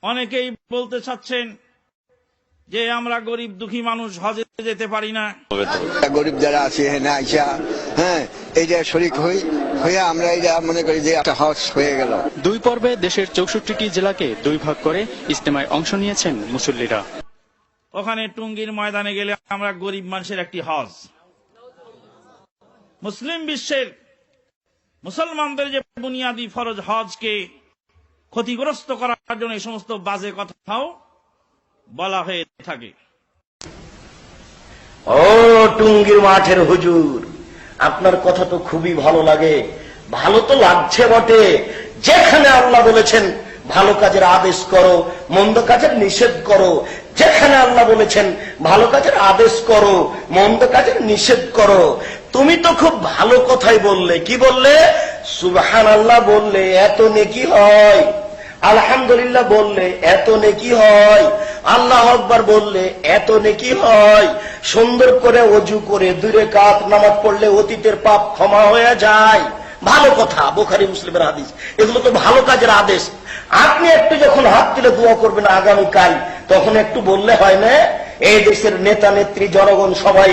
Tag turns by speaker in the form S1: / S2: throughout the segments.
S1: অনেকেই বলতে চাচ্ছেন যে আমরা গরিব দুঃখী মানুষ হজে যেতে পারি না।
S2: গরিব যারা আছে আইসা এইটা শরীক হয়ে আমরা এটা মনে করি যে একটা হজ হয়ে গেল।
S3: দুই পর্বে দেশের 64টি জেলাকে দুই ভাগ করে ইজতেমায় অংশ নিয়েছেন মুসল্লিরা।
S1: ওখানে টুঙ্গির ময়দানে গেলে আমরা গরিব মানুষের একটি হজ, মুসলিম বিশ্বের মুসলমানদের যে বুনিয়াদী ফরজ হজকে ক্ষতিগ্রস্ত করার জন্য এই সমস্ত বাজে কথাও বলা হয়ে থাকে।
S4: ও টুঙ্গির মাঠের হুজুর, আপনার কথা তো খুবই ভালো লাগে। ভালো তো লাগছে বটে, যেখানে আল্লাহ বলেছেন ভালো কাজের আদেশ করো, মন্দ কাজের নিষেধ করো। যেখানে আল্লাহ বলেছেন ভালো কাজের আদেশ করো, মন্দ কাজের নিষেধ করো। তুমি তো খুব ভালো কথাই বললে। কি বললে? সুবহানাল্লাহ বললে এত নেকি হয়, আলহামদুলিল্লাহ বললে এত নেকি হয়, আল্লাহু আকবার বললে এত নেকি হয়, সুন্দর করে ওযু করে 2 রাকাত নামাজ পড়লে অতীতের পাপ ক্ষমা হয়ে যায়। ভালো কথা, বুখারী মুসলিমের হাদিস। এগুলো তো ভালো কাজের আদেশ। আপনি একটু যখন হাত তুলে দোয়া করবেন আগামীকাল, তখন একটু বললে হয় না? এই দেশের নেতা নেত্রী জনগণ সবাই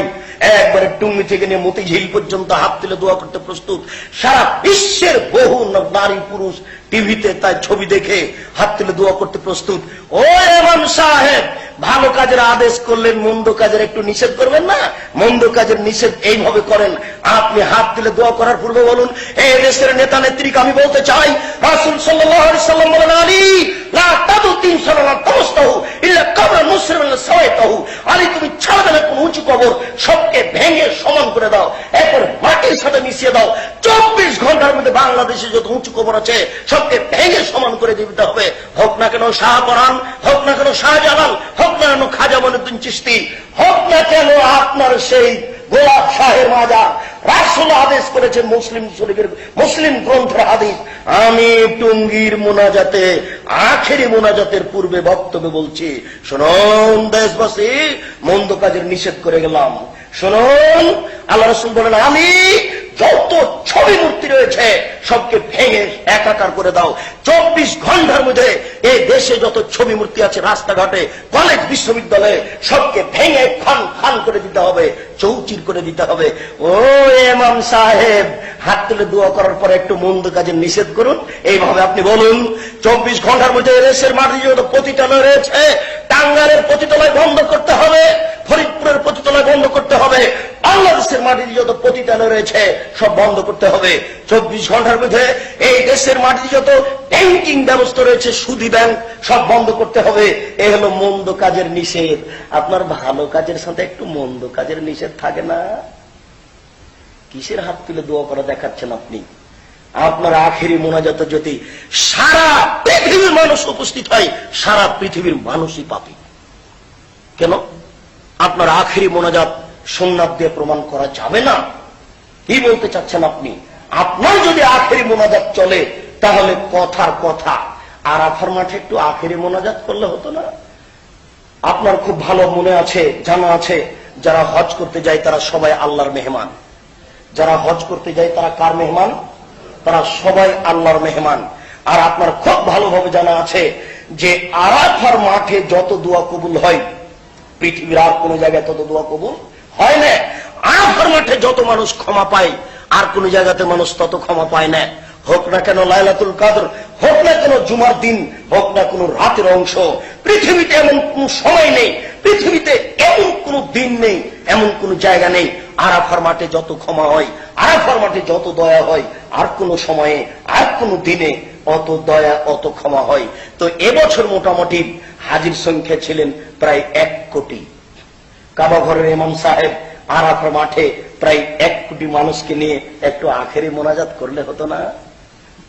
S4: একবারে টুঙ্গি থেকে নিয়ে মতিঝিল পর্যন্ত হাত তুলে দোয়া করতে প্রস্তুত। সারা বিশ্বের বহু নারী পুরুষ টিভিতে তাই ছবি দেখে হাত তুলে দোয়া করতে প্রস্তুত। ও ইমাম সাহেব, ভালো কাজের আদেশ করলেন, মন্দ কাজের একটু নিষেধ করবেন না? মন্দ কাজের নিষেধ এইভাবে করেন। আপনি হাত তুলে দোয়া করার পূর্বে বলুন, এই দেশের নেতা নেত্রীকে আমি বলতে চাই, রাসূল সাল্লাল্লাহু আলাইহি সাল্লাম বলেন, আলী লা তাদু 3 সালাত তামস্তাহু ইল্লা কবর মুসলিমান সাওয়াইতাহু। আলী, তুমি ছাড়বে না কোন উঁচু কবর, সবকে ভেঙে সমান করে দাও, এরপর মাটির সাথে মিশিয়ে দাও। 24 ঘন্টার মধ্যে বাংলাদেশে যত উঁচু কবর আছে সবকে ভেঙে সমান করে দিতে হবে। হোক না কেন শাহপরান, হোক না কেন শাহজালাল, হোক না কেন খাজা মঈনুদ্দিন চিশতি, হোক না কেন আপনার সেই গোলাপ শাহের মাজার। রাসূল আদেশ করেছেন, মুসলিম শরীফের মুসলিম গ্রন্থের হাদিস। আমি টুঙ্গির মোনাজাতে আখেরি মোনাজাতের পূর্বে বক্তব্য বলছি, শুনুন দেশবাসী, মন্দ কাজের নিষেধ করে গেলাম। শুনুন, আল্লাহ রাসূল বলেন, আমি যত ছবি মূর্তি রয়েছে সবকে ভেঙে একাকার করে দাও। 24 ঘন্টার মধ্যে এই দেশে যত ছবি মূর্তি আছে রাস্তাঘাটে, কলেজ, বিশ্ববিদ্যালয়ে সবকে ভেঙে খান খান করে দিতে হবে, চৌচির করে দিতে হবে। ও ইমাম সাহেব, হাত তুলে দোয়া করার পরে একটু মন্দ কাজের নিষেধ করুন। এইভাবে আপনি বলুন, 24 ঘন্টার মধ্যে দেশের মাটি যত পতিতালয় রয়েছে, টাঙ্গাইলের পতিতালয় বন্ধ করতে হবে, ফরিদপুরের পতিতালয় বন্ধ করতে হবে, বাংলাদেশের মাটিতে যত পতিতালয় রয়েছে সব বন্ধ করতে হবে। 24 ঘন্টার মধ্যে এই দেশের মাটিতে যত ব্যাংকিং ব্যবস্থা রয়েছে, সুদী ব্যাংক, সব বন্ধ করতে হবে। এই হলো মন্দ কাজের নিষেধ। আপনার ভালো কাজের সাথে একটু মন্দ কাজের নিষেধ থাকে না? কিসের হাত তুলে দোয়া করা দেখাচ্ছেন আপনি? আপনার আখেরি মোনাজাতে যদি সারা পৃথিবীর মানুষ উপস্থিত হয়, সারা পৃথিবীর মানুষই পাপী। কেন? আপনার আখেরি মোনাজাত সুন্নাত দিয়ে প্রমাণ করা যাবে না। কি বলতে চাচ্ছেন আপনি? আপনার যদি আখেরি মোনাজাত চলে, তাহলে কথার কথা আরাফার মাঠে একটু আখেরি মোনাজাত করলে হতো না? আপনার খুব ভালো মনে আছে, জানা আছে, যারা হজ করতে যায় তারা সবাই আল্লাহর মেহমান। যারা হজ করতে যায় তারা কার মেহমান? তারা সবাই আল্লাহর মেহমান। আর আপনার খুব ভালোভাবে জানা আছে যে আরাফার মাঠে যত দোয়া কবুল হয়, পৃথিবীর আর কোন জায়গায় তত দোয়া কবুল হয় না। আরাফার মাঠে যত মানুষ ক্ষমা পায়, আর কোন জায়গাতে মানুষ তত ক্ষমা পায় না। হোক না কেন লাইলাতুল কদর, হোক না কেন জুমার দিন, হোক না কোন রাতের অংশ, পৃথিবীতে এমন কোন সময় নেই, পৃথিবীতে এমন কোন দিন নেই, এমন কোন জায়গা নেই। আরাফার মাঠে যত ক্ষমা হয়, আরাফার মাঠে যত দয়া হয়, আর কোন সময়ে, আর কোন দিনে অত দয়া, অত ক্ষমা হয়। তো এবছর মোটামুটি হাজির সংখ্যা ছিলেন প্রায় 1 কোটি। কাবা ঘরের ইমাম সাহেব আরাফার মাঠে প্রায় 1 কোটি মানুষকে নিয়ে একটু আখেরি মোনাজাত করলে হতো না?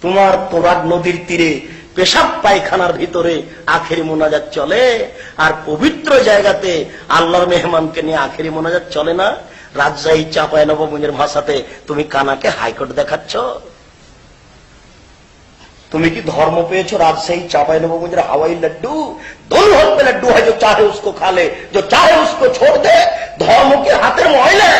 S4: তোমার তোরাগ নদীর তীরে পেশাব পায়খানার ভিতরে আখেরি মোনাজাত চলে, আর পবিত্র জায়গাতে আল্লাহর মেহমানকে নিয়ে আখেরি মোনাজাত চলে না? রাজশাহী চাঁপাইনবাবগঞ্জের ভাষাতে তুমি কানাকে হাইকোর্ট দেখাচ্ছ? তুমি কি ধর্ম পেয়েছো রাজশাহী चांपाइनबाबगंज हवाई लड्डू? दोनों हाथ में लड्डू है, जो चाहे उसको खा ले, जो चाहे उसको छोड़ दे। धर्म के हाथेर मयला।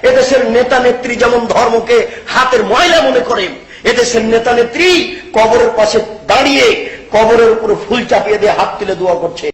S4: এদেশের নেতা নেত্রী যেমন ধর্মকে হাতের ময়লা মনে করেন, এদেশের নেতা নেত্রী কবরের পাশে দাঁড়িয়ে কবরের উপরে ফুল চাপিয়ে দিয়ে হাত তুলে দোয়া করছে।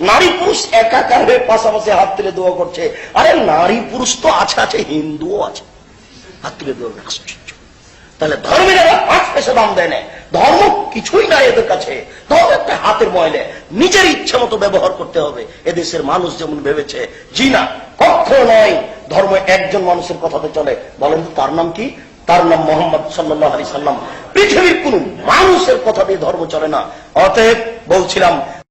S4: নারী পুরুষ একাকার হয়ে পাশাপাশি হাত তুলে দোয়া করছে। আরে নারী পুরুষ তো আছে, আছে হিন্দুও আছে, হাত তুলে দোয়া করছে। তাহলে ধর্মের হাত পেশে দাম দেয় না, ধর্ম কিছুই না এদের কাছে, ধর্ম একটা হাতের ময়লে, নিজের ইচ্ছা মতো ব্যবহার করতে হবে। এদেশের মানুষ যেমন ভেবেছে, জি না, কখনো নয়। ধর্ম একজন মানুষের কথাতে চলে, বলেন তো তার নাম কি? তার নাম মোহাম্মদ সাল্লাল্লাহু আলাইহি সাল্লাম। পৃথিবীর কোন মানুষের কথা দিয়ে ধর্ম চলে না। অতএব বলছিলাম,